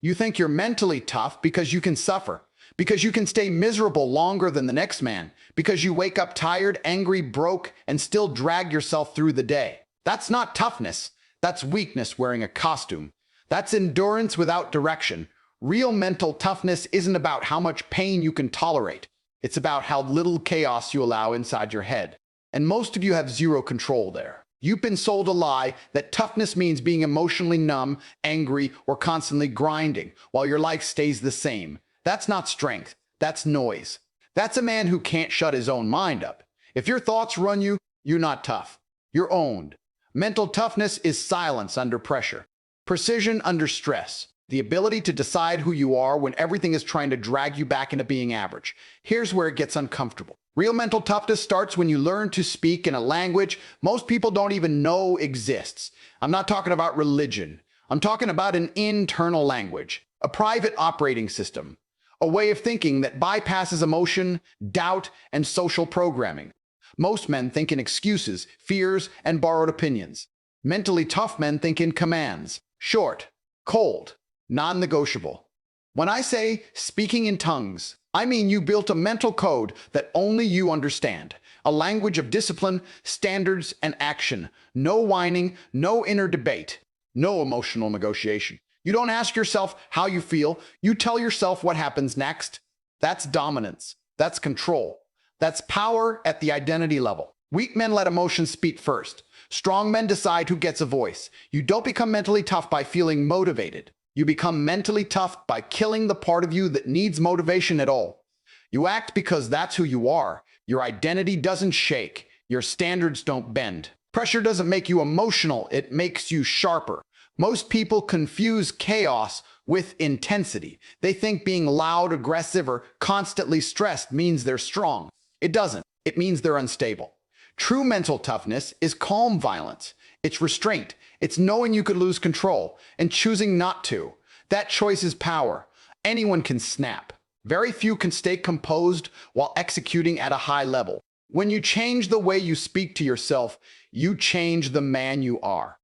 You think you're mentally tough because you can suffer, because you can stay miserable longer than the next man, because you wake up tired, angry, broke, and still drag yourself through the day. That's not toughness. That's weakness wearing a costume. That's endurance without direction. Real mental toughness isn't about how much pain you can tolerate. It's about how little chaos you allow inside your head. And most of you have zero control there. You've been sold a lie that toughness means being emotionally numb, angry, or constantly grinding while your life stays the same. That's not strength. That's noise. That's a man who can't shut his own mind up. If your thoughts run you, you're not tough. You're owned. Mental toughness is silence under pressure, precision under stress, the ability to decide who you are when everything is trying to drag you back into being average. Here's where it gets uncomfortable. Real mental toughness starts when you learn to speak in a language most people don't even know exists. I'm not talking about religion. I'm talking about an internal language, a private operating system, a way of thinking that bypasses emotion, doubt, and social programming. Most men think in excuses, fears, and borrowed opinions. Mentally tough men think in commands, short, cold, non-negotiable. When I say speaking in tongues, I mean you built a mental code that only you understand. A language of discipline, standards, and action. No whining, no inner debate, no emotional negotiation. You don't ask yourself how you feel. You tell yourself what happens next. That's dominance. That's control. That's power at the identity level. Weak men let emotions speak first. Strong men decide who gets a voice. You don't become mentally tough by feeling motivated. You become mentally tough by killing the part of you that needs motivation at all. You act because that's who you are. Your identity doesn't shake. Your standards don't bend. Pressure doesn't make you emotional. It makes you sharper. Most people confuse chaos with intensity. They think being loud, aggressive, or constantly stressed means they're strong. It doesn't. It means they're unstable. True mental toughness is calm violence. It's restraint. It's knowing you could lose control and choosing not to. That choice is power. Anyone can snap. Very few can stay composed while executing at a high level. When you change the way you speak to yourself, you change the man you are.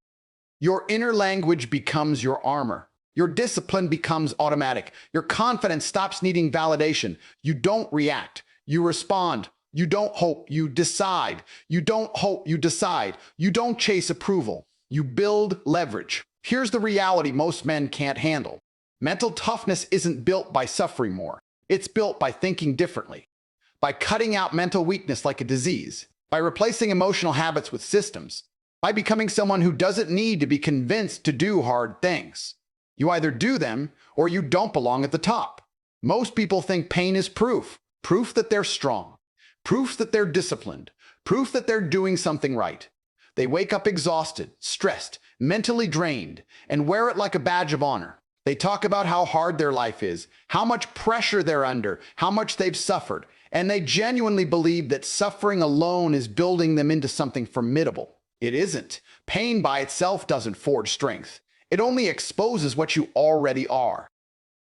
Your inner language becomes your armor. Your discipline becomes automatic. Your confidence stops needing validation. You don't react. You respond. You don't hope. You decide. You don't hope. You decide. You don't chase approval. You build leverage. Here's the reality most men can't handle. Mental toughness isn't built by suffering more. It's built by thinking differently, by cutting out mental weakness like a disease, by replacing emotional habits with systems, by becoming someone who doesn't need to be convinced to do hard things. You either do them or you don't belong at the top. Most people think pain is proof that they're strong, proof that they're disciplined, proof that they're doing something right. They wake up exhausted, stressed, mentally drained, and wear it like a badge of honor. They talk about how hard their life is, how much pressure they're under, how much they've suffered, and they genuinely believe that suffering alone is building them into something formidable. It isn't. Pain by itself doesn't forge strength. It only exposes what you already are.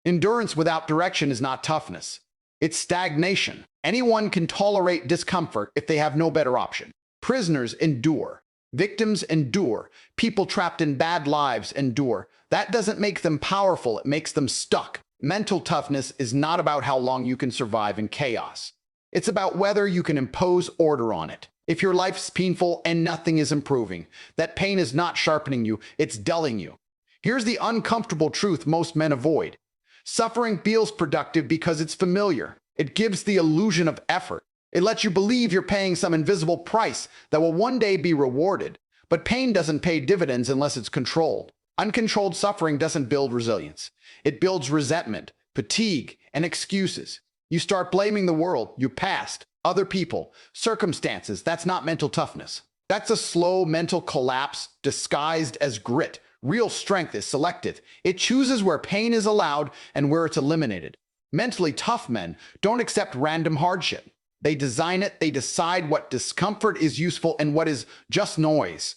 Endurance without direction is not toughness. It's stagnation. Anyone can tolerate discomfort if they have no better option. Prisoners endure. Victims endure. People trapped in bad lives endure. That doesn't make them powerful, it makes them stuck. Mental toughness is not about how long you can survive in chaos. It's about whether you can impose order on it. If your life's painful and nothing is improving, that pain is not sharpening you, it's dulling you. Here's the uncomfortable truth most men avoid. Suffering feels productive because it's familiar. It gives the illusion of effort. It lets you believe you're paying some invisible price that will one day be rewarded. But pain doesn't pay dividends unless it's controlled. Uncontrolled suffering doesn't build resilience. It builds resentment, fatigue, and excuses. You start blaming the world, your past, other people, circumstances. That's not mental toughness. That's a slow mental collapse disguised as grit. Real strength is selective. It chooses where pain is allowed and where it's eliminated. Mentally tough men don't accept random hardship. They design it, they decide what discomfort is useful and what is just noise.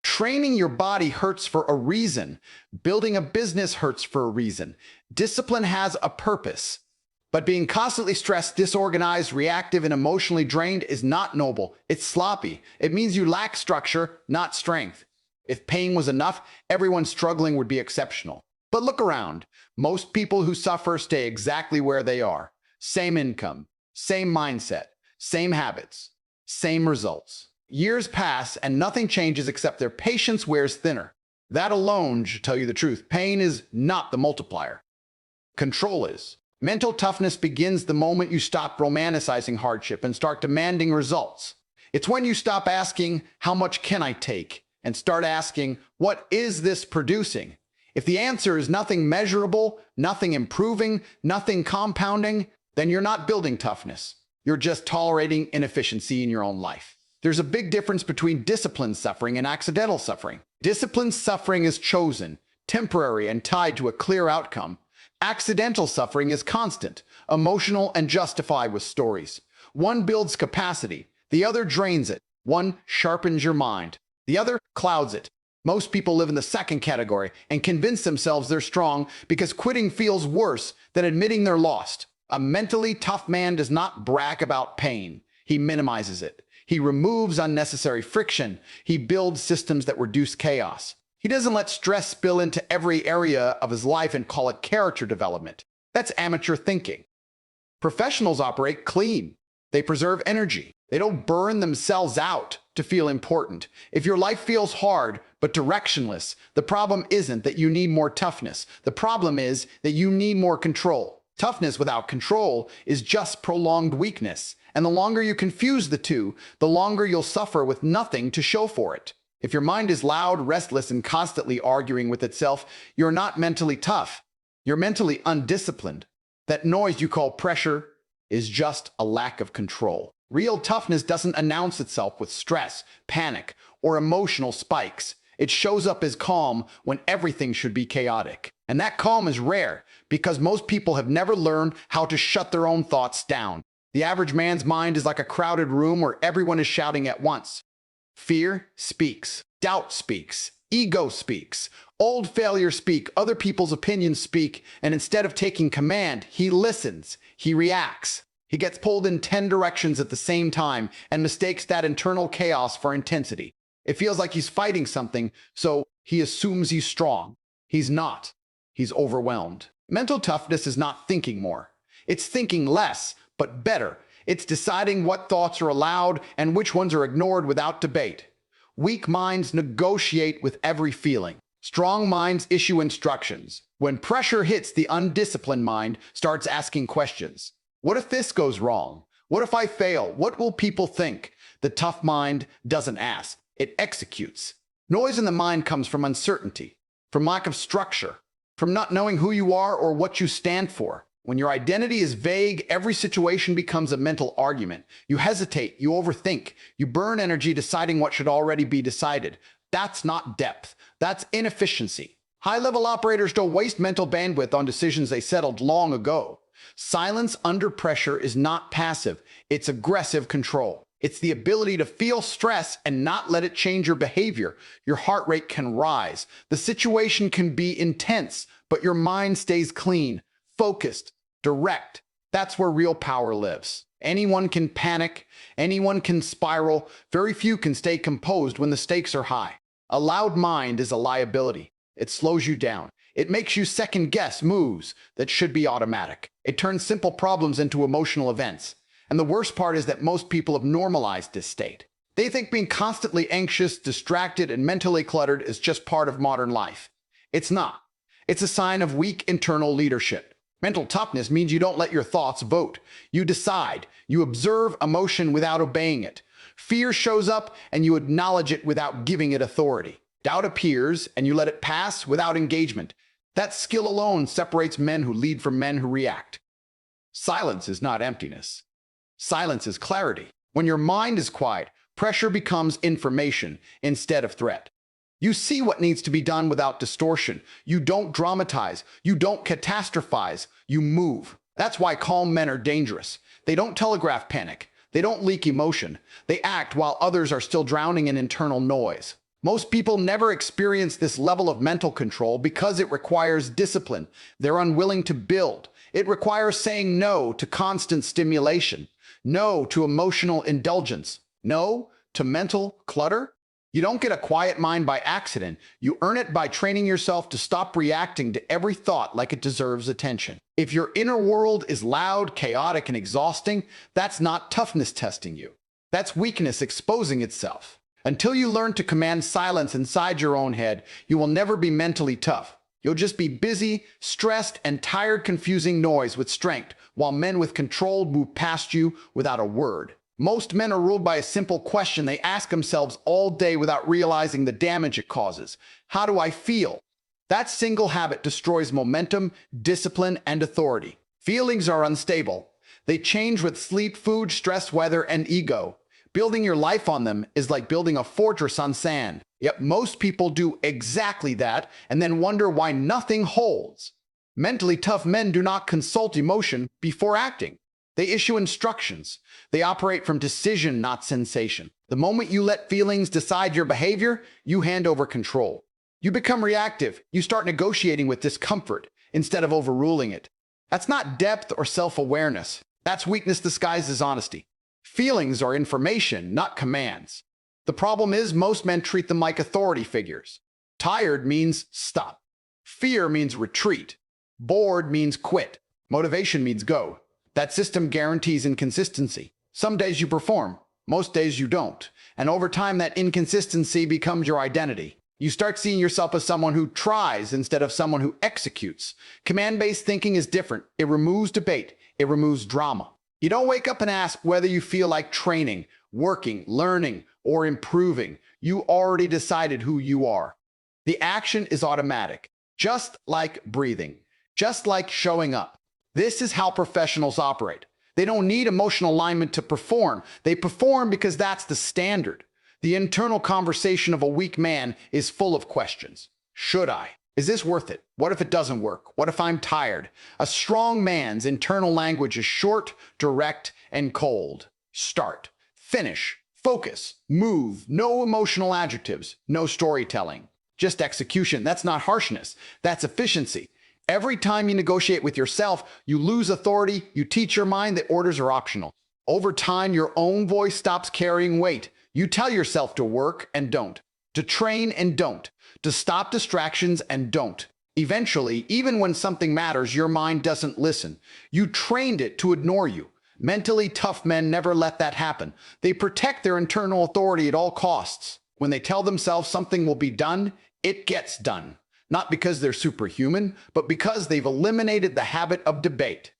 Training your body hurts for a reason. Building a business hurts for a reason. Discipline has a purpose. But being constantly stressed, disorganized, reactive, and emotionally drained is not noble. It's sloppy. It means you lack structure, not strength. If pain was enough, everyone struggling would be exceptional. But look around. Most people who suffer stay exactly where they are. Same income, same mindset, same habits, same results. Years pass and nothing changes except their patience wears thinner. That alone should tell you the truth. Pain is not the multiplier. Control is. Mental toughness begins the moment you stop romanticizing hardship and start demanding results. It's when you stop asking, how much can I take? And start asking, what is this producing? If the answer is nothing measurable, nothing improving, nothing compounding, then you're not building toughness. You're just tolerating inefficiency in your own life. There's a big difference between disciplined suffering and accidental suffering. Disciplined suffering is chosen, temporary, and tied to a clear outcome. Accidental suffering is constant, emotional, and justified with stories. One builds capacity, the other drains it. One sharpens your mind, the other clouds it. Most people live in the second category and convince themselves they're strong because quitting feels worse than admitting they're lost. A mentally tough man does not brag about pain. He minimizes it. He removes unnecessary friction. He builds systems that reduce chaos. He doesn't let stress spill into every area of his life and call it character development. That's amateur thinking. Professionals operate clean. They preserve energy. They don't burn themselves out to feel important. If your life feels hard but directionless, the problem isn't that you need more toughness. The problem is that you need more control. Toughness without control is just prolonged weakness. And the longer you confuse the two, the longer you'll suffer with nothing to show for it. If your mind is loud, restless, and constantly arguing with itself, you're not mentally tough. You're mentally undisciplined. That noise you call pressure is just a lack of control. Real toughness doesn't announce itself with stress, panic, or emotional spikes. It shows up as calm when everything should be chaotic. And that calm is rare because most people have never learned how to shut their own thoughts down. The average man's mind is like a crowded room where everyone is shouting at once. Fear speaks, doubt speaks, ego speaks, old failures speak, other people's opinions speak, and instead of taking command, he listens, he reacts. He gets pulled in 10 directions at the same time and mistakes that internal chaos for intensity. It feels like he's fighting something, so he assumes he's strong. He's not. He's overwhelmed. Mental toughness is not thinking more. It's thinking less, but better. It's deciding what thoughts are allowed and which ones are ignored without debate. Weak minds negotiate with every feeling. Strong minds issue instructions. When pressure hits, the undisciplined mind starts asking questions. What if this goes wrong? What if I fail? What will people think? The tough mind doesn't ask. It executes. Noise in the mind comes from uncertainty, from lack of structure, from not knowing who you are or what you stand for. When your identity is vague, every situation becomes a mental argument. You hesitate, you overthink, you burn energy deciding what should already be decided. That's not depth. That's inefficiency. High-level operators don't waste mental bandwidth on decisions they settled long ago. Silence under pressure is not passive. It's aggressive control. It's the ability to feel stress and not let it change your behavior. Your heart rate can rise. The situation can be intense, but your mind stays clean, focused, direct. That's where real power lives. Anyone can panic. Anyone can spiral. Very few can stay composed when the stakes are high. A loud mind is a liability. It slows you down. It makes you second-guess moves that should be automatic. It turns simple problems into emotional events. And the worst part is that most people have normalized this state. They think being constantly anxious, distracted, and mentally cluttered is just part of modern life. It's not. It's a sign of weak internal leadership. Mental toughness means you don't let your thoughts vote. You decide. You observe emotion without obeying it. Fear shows up and you acknowledge it without giving it authority. Doubt appears and you let it pass without engagement. That skill alone separates men who lead from men who react. Silence is not emptiness. Silence is clarity. When your mind is quiet, pressure becomes information instead of threat. You see what needs to be done without distortion. You don't dramatize. You don't catastrophize. You move. That's why calm men are dangerous. They don't telegraph panic. They don't leak emotion. They act while others are still drowning in internal noise. Most people never experience this level of mental control because it requires discipline. They're unwilling to build. It requires saying no to constant stimulation, no to emotional indulgence, no to mental clutter. You don't get a quiet mind by accident. You earn it by training yourself to stop reacting to every thought like it deserves attention. If your inner world is loud, chaotic, and exhausting, that's not toughness testing you. That's weakness exposing itself. Until you learn to command silence inside your own head, you will never be mentally tough. You'll just be busy, stressed, and tired confusing noise with strength, while men with control move past you without a word. Most men are ruled by a simple question they ask themselves all day without realizing the damage it causes. How do I feel? That single habit destroys momentum, discipline, and authority. Feelings are unstable. They change with sleep, food, stress, weather, and ego. Building your life on them is like building a fortress on sand. Yet most people do exactly that and then wonder why nothing holds. Mentally tough men do not consult emotion before acting. They issue instructions. They operate from decision, not sensation. The moment you let feelings decide your behavior, you hand over control. You become reactive. You start negotiating with discomfort instead of overruling it. That's not depth or self-awareness. That's weakness disguised as honesty. Feelings are information, not commands. The problem is most men treat them like authority figures. Tired means stop. Fear means retreat. Bored means quit. Motivation means go. That system guarantees inconsistency. Some days you perform, most days you don't. And over time, that inconsistency becomes your identity. You start seeing yourself as someone who tries instead of someone who executes. Command-based thinking is different. It removes debate. It removes drama. You don't wake up and ask whether you feel like training, working, learning, or improving. You already decided who you are. The action is automatic, just like breathing, just like showing up. This is how professionals operate. They don't need emotional alignment to perform. They perform because that's the standard. The internal conversation of a weak man is full of questions. Should I? Is this worth it? What if it doesn't work? What if I'm tired? A strong man's internal language is short, direct, and cold. Start, finish, focus, move. No emotional adjectives, no storytelling. Just execution. That's not harshness. That's efficiency. Every time you negotiate with yourself, you lose authority. You teach your mind that orders are optional. Over time, your own voice stops carrying weight. You tell yourself to work and don't, to train and don't, to stop distractions and don't. Eventually, even when something matters, your mind doesn't listen. You trained it to ignore you. Mentally tough men never let that happen. They protect their internal authority at all costs. When they tell themselves something will be done, it gets done. Not because they're superhuman, but because they've eliminated the habit of debate.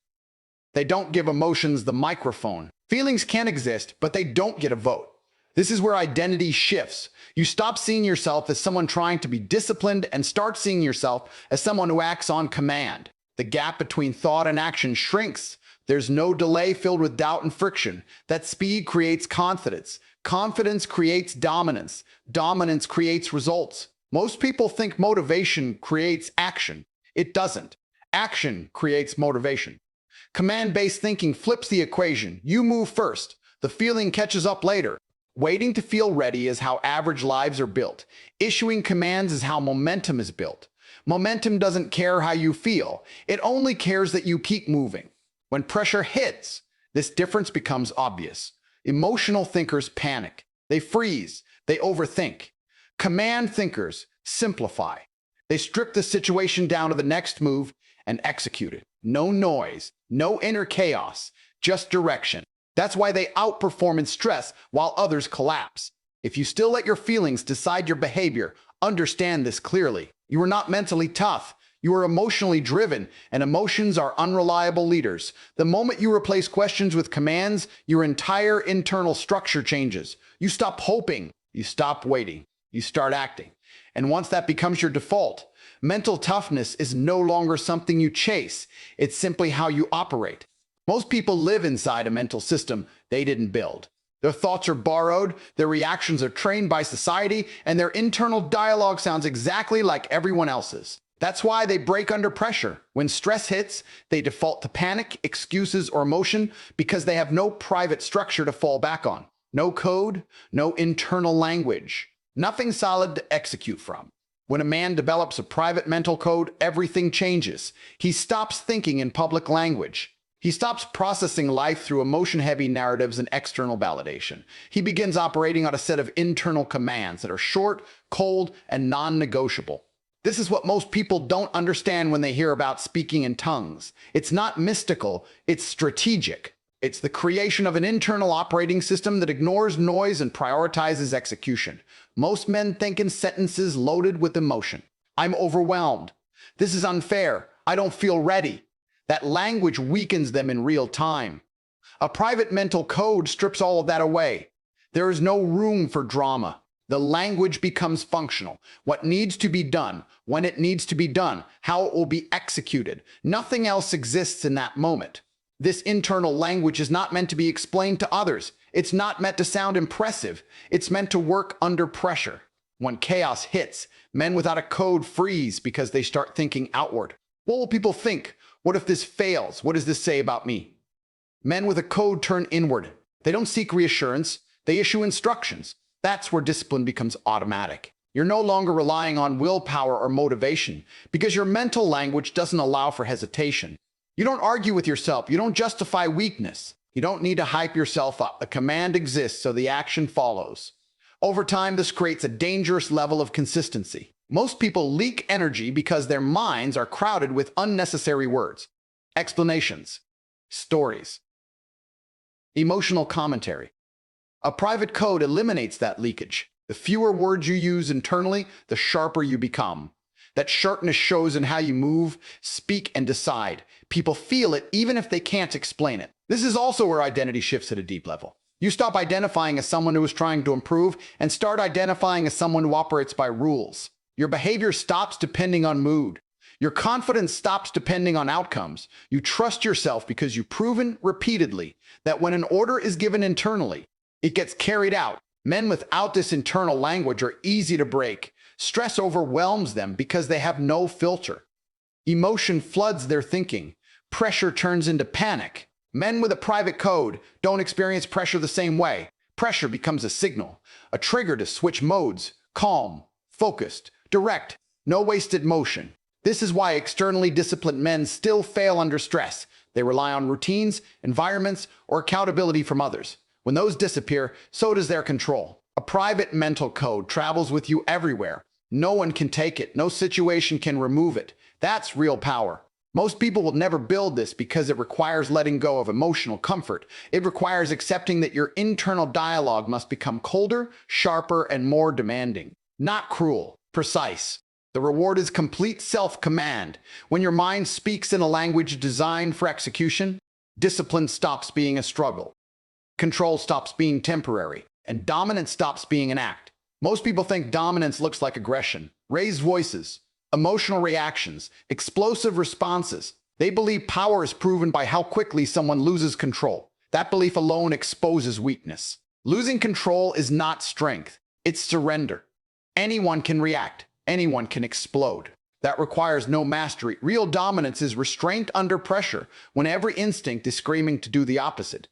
They don't give emotions the microphone. Feelings can exist, but they don't get a vote. This is where identity shifts. You stop seeing yourself as someone trying to be disciplined and start seeing yourself as someone who acts on command. The gap between thought and action shrinks. There's no delay filled with doubt and friction. That speed creates confidence. Confidence creates dominance. Dominance creates results. Most people think motivation creates action. It doesn't. Action creates motivation. Command-based thinking flips the equation. You move first. The feeling catches up later. Waiting to feel ready is how average lives are built. Issuing commands is how momentum is built. Momentum doesn't care how you feel. It only cares that you keep moving. When pressure hits, this difference becomes obvious. Emotional thinkers panic. They freeze. They overthink. Command thinkers simplify. They strip the situation down to the next move and execute it. No noise, no inner chaos, just direction. That's why they outperform in stress while others collapse. If you still let your feelings decide your behavior, understand this clearly. You are not mentally tough. You are emotionally driven, and emotions are unreliable leaders. The moment you replace questions with commands, your entire internal structure changes. You stop hoping. You stop waiting. You start acting. And once that becomes your default, mental toughness is no longer something you chase. It's simply how you operate. Most people live inside a mental system they didn't build. Their thoughts are borrowed, their reactions are trained by society, and their internal dialogue sounds exactly like everyone else's. That's why they break under pressure. When stress hits, they default to panic, excuses, or emotion because they have no private structure to fall back on. No code, no internal language. Nothing solid to execute from. When a man develops a private mental code, everything changes. He stops thinking in public language. He stops processing life through emotion-heavy narratives and external validation. He begins operating on a set of internal commands that are short, cold, and non-negotiable. This is what most people don't understand when they hear about speaking in tongues. It's not mystical, it's strategic. It's the creation of an internal operating system that ignores noise and prioritizes execution. Most men think in sentences loaded with emotion. I'm overwhelmed. This is unfair. I don't feel ready. That language weakens them in real time. A private mental code strips all of that away. There is no room for drama. The language becomes functional. What needs to be done, when it needs to be done, how it will be executed. Nothing else exists in that moment. This internal language is not meant to be explained to others. It's not meant to sound impressive. It's meant to work under pressure. When chaos hits, men without a code freeze because they start thinking outward. What will people think? What if this fails? What does this say about me? Men with a code turn inward. They don't seek reassurance. They issue instructions. That's where discipline becomes automatic. You're no longer relying on willpower or motivation because your mental language doesn't allow for hesitation. You don't argue with yourself. You don't justify weakness. You don't need to hype yourself up. The command exists, so the action follows. Over time, this creates a dangerous level of consistency. Most people leak energy because their minds are crowded with unnecessary words, explanations, stories, emotional commentary. A private code eliminates that leakage. The fewer words you use internally, the sharper you become. That sharpness shows in how you move, speak, and decide. People feel it even if they can't explain it. This is also where identity shifts at a deep level. You stop identifying as someone who is trying to improve and start identifying as someone who operates by rules. Your behavior stops depending on mood. Your confidence stops depending on outcomes. You trust yourself because you've proven repeatedly that when an order is given internally, it gets carried out. Men without this internal language are easy to break. Stress overwhelms them because they have no filter. Emotion floods their thinking. Pressure turns into panic. Men with a private code don't experience pressure the same way. Pressure becomes a signal, a trigger to switch modes, calm, focused, direct, no wasted motion. This is why externally disciplined men still fail under stress. They rely on routines, environments, or accountability from others. When those disappear, so does their control. A private mental code travels with you everywhere. No one can take it. No situation can remove it. That's real power. Most people will never build this because it requires letting go of emotional comfort. It requires accepting that your internal dialogue must become colder, sharper, and more demanding. Not cruel, precise. The reward is complete self-command. When your mind speaks in a language designed for execution, discipline stops being a struggle. Control stops being temporary, and dominance stops being an act. Most people think dominance looks like aggression, raised voices, emotional reactions, explosive responses. They believe power is proven by how quickly someone loses control. That belief alone exposes weakness. Losing control is not strength, it's surrender. Anyone can react, anyone can explode. That requires no mastery. Real dominance is restraint under pressure, when every instinct is screaming to do the opposite.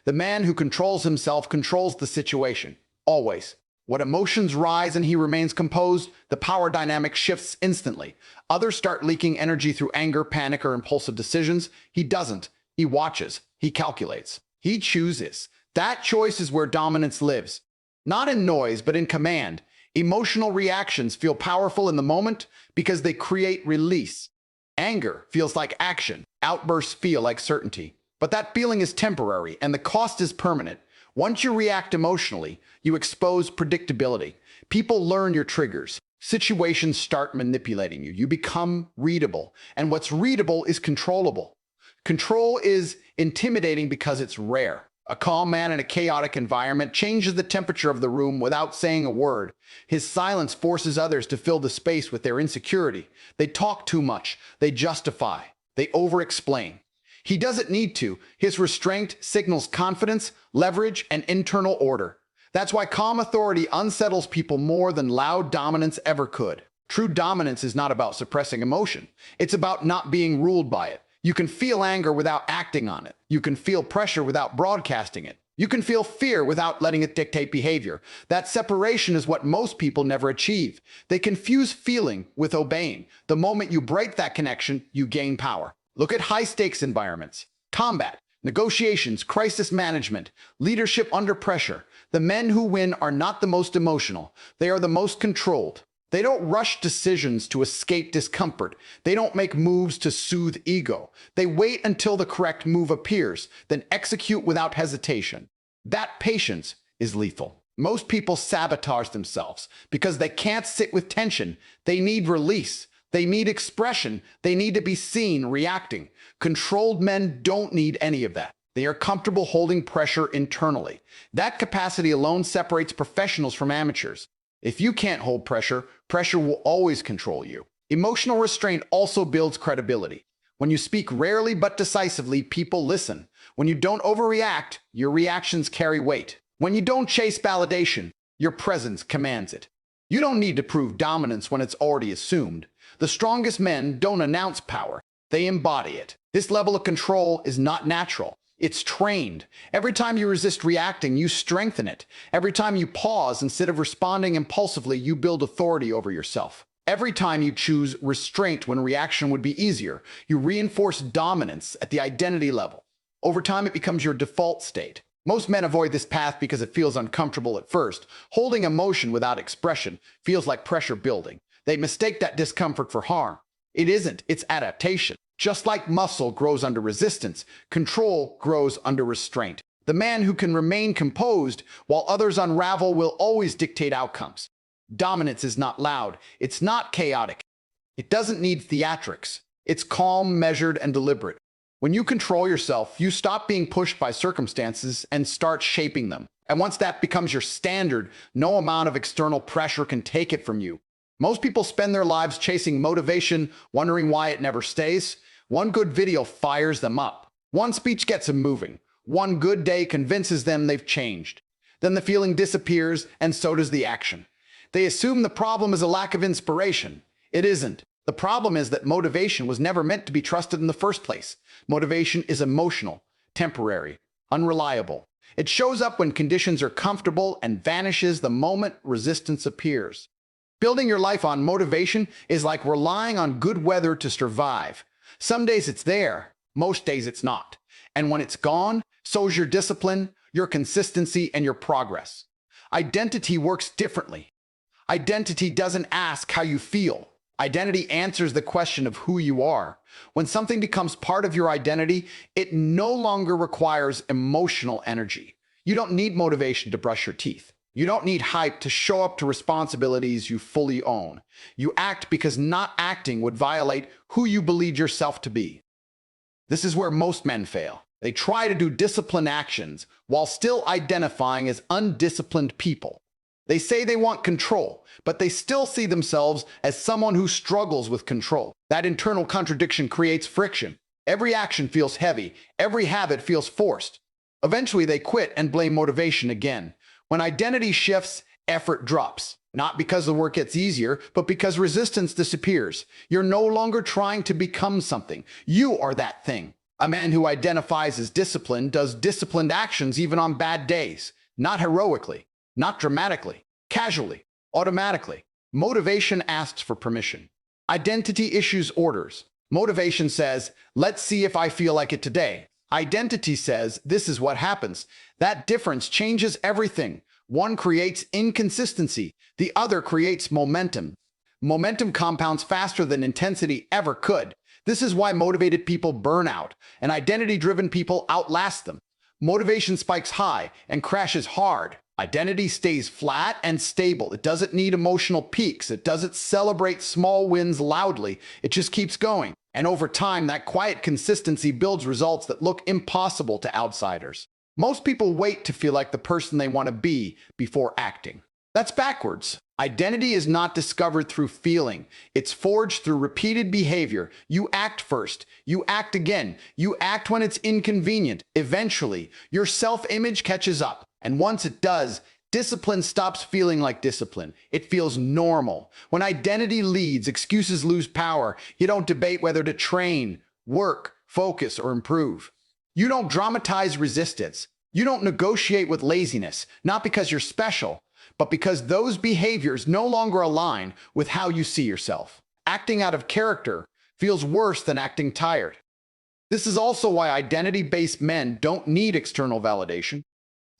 The man who controls himself controls the situation, always. When emotions rise and he remains composed, the power dynamic shifts instantly. Others start leaking energy through anger, panic, or impulsive decisions. He doesn't. He watches. He calculates. He chooses. That choice is where dominance lives. Not in noise, but in command. Emotional reactions feel powerful in the moment because they create release. Anger feels like action. Outbursts feel like certainty. But that feeling is temporary, and the cost is permanent. Once you react emotionally, you expose predictability. People learn your triggers. Situations start manipulating you. You become readable. And what's readable is controllable. Control is intimidating because it's rare. A calm man in a chaotic environment changes the temperature of the room without saying a word. His silence forces others to fill the space with their insecurity. They talk too much. They justify. They over-explain. He doesn't need to. His restraint signals confidence, leverage, and internal order. That's why calm authority unsettles people more than loud dominance ever could. True dominance is not about suppressing emotion. It's about not being ruled by it. You can feel anger without acting on it. You can feel pressure without broadcasting it. You can feel fear without letting it dictate behavior. That separation is what most people never achieve. They confuse feeling with obeying. The moment you break that connection, you gain power. Look at high-stakes environments. Combat, negotiations, crisis management, leadership under pressure. The men who win are not the most emotional. They are the most controlled. They don't rush decisions to escape discomfort. They don't make moves to soothe ego. They wait until the correct move appears, then execute without hesitation. That patience is lethal. Most people sabotage themselves because they can't sit with tension. They need release. They need expression. They need to be seen reacting. Controlled men don't need any of that. They are comfortable holding pressure internally. That capacity alone separates professionals from amateurs. If you can't hold pressure, pressure will always control you. Emotional restraint also builds credibility. When you speak rarely but decisively, people listen. When you don't overreact, your reactions carry weight. When you don't chase validation, your presence commands it. You don't need to prove dominance when it's already assumed. The strongest men don't announce power, they embody it. This level of control is not natural. It's trained. Every time you resist reacting, you strengthen it. Every time you pause instead of responding impulsively, you build authority over yourself. Every time you choose restraint when reaction would be easier, you reinforce dominance at the identity level. Over time, it becomes your default state. Most men avoid this path because it feels uncomfortable at first. Holding emotion without expression feels like pressure building. They mistake that discomfort for harm. It isn't, it's adaptation. Just like muscle grows under resistance, control grows under restraint. The man who can remain composed while others unravel will always dictate outcomes. Dominance is not loud. It's not chaotic. It doesn't need theatrics. It's calm, measured, and deliberate. When you control yourself, you stop being pushed by circumstances and start shaping them. And once that becomes your standard, no amount of external pressure can take it from you. Most people spend their lives chasing motivation, wondering why it never stays. One good video fires them up. One speech gets them moving. One good day convinces them they've changed. Then the feeling disappears, and so does the action. They assume the problem is a lack of inspiration. It isn't. The problem is that motivation was never meant to be trusted in the first place. Motivation is emotional, temporary, unreliable. It shows up when conditions are comfortable and vanishes the moment resistance appears. Building your life on motivation is like relying on good weather to survive. Some days it's there, most days it's not. And when it's gone, so is your discipline, your consistency, and your progress. Identity works differently. Identity doesn't ask how you feel. Identity answers the question of who you are. When something becomes part of your identity, it no longer requires emotional energy. You don't need motivation to brush your teeth. You don't need hype to show up to responsibilities you fully own. You act because not acting would violate who you believed yourself to be. This is where most men fail. They try to do disciplined actions while still identifying as undisciplined people. They say they want control, but they still see themselves as someone who struggles with control. That internal contradiction creates friction. Every action feels heavy. Every habit feels forced. Eventually, they quit and blame motivation again. When identity shifts, effort drops. Not because the work gets easier, but because resistance disappears. You're no longer trying to become something. You are that thing. A man who identifies as disciplined does disciplined actions even on bad days. Not heroically, not dramatically, casually, automatically. Motivation asks for permission. Identity issues orders. Motivation says, let's see if I feel like it today. Identity says, this is what happens. That difference changes everything. One creates inconsistency. The other creates momentum. Momentum compounds faster than intensity ever could. This is why motivated people burn out, and identity-driven people outlast them. Motivation spikes high and crashes hard. Identity stays flat and stable. It doesn't need emotional peaks. It doesn't celebrate small wins loudly. It just keeps going. And over time, that quiet consistency builds results that look impossible to outsiders. Most people wait to feel like the person they want to be before acting. That's backwards. Identity is not discovered through feeling. It's forged through repeated behavior. You act first. You act again. You act when it's inconvenient. Eventually, your self-image catches up. And once it does, discipline stops feeling like discipline. It feels normal. When identity leads, excuses lose power. You don't debate whether to train, work, focus, or improve. You don't dramatize resistance. You don't negotiate with laziness, not because you're special, but because those behaviors no longer align with how you see yourself. Acting out of character feels worse than acting tired. This is also why identity-based men don't need external validation.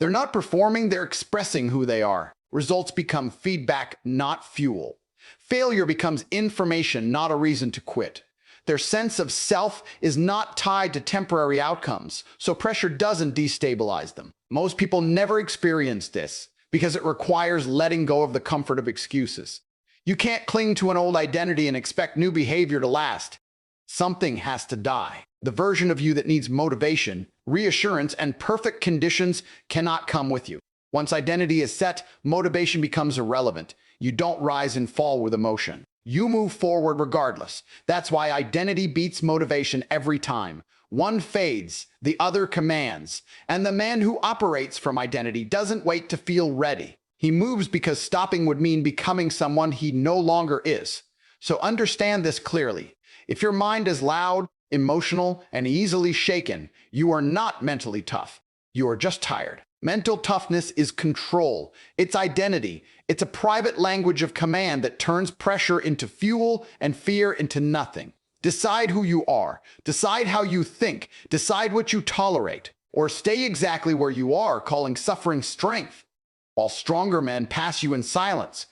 They're not performing, they're expressing who they are. Results become feedback, not fuel. Failure becomes information, not a reason to quit. Their sense of self is not tied to temporary outcomes, so pressure doesn't destabilize them. Most people never experience this because it requires letting go of the comfort of excuses. You can't cling to an old identity and expect new behavior to last. Something has to die. The version of you that needs motivation, reassurance, and perfect conditions cannot come with you. Once identity is set, motivation becomes irrelevant. You don't rise and fall with emotion. You move forward regardless. That's why identity beats motivation every time. One fades, the other commands. And the man who operates from identity doesn't wait to feel ready. He moves because stopping would mean becoming someone he no longer is. So understand this clearly. If your mind is loud, emotional, and easily shaken, you are not mentally tough. You are just tired. Mental toughness is control. It's identity. It's a private language of command that turns pressure into fuel and fear into nothing. Decide who you are. Decide how you think. Decide what you tolerate. Or stay exactly where you are, calling suffering strength. While stronger men pass you in silence,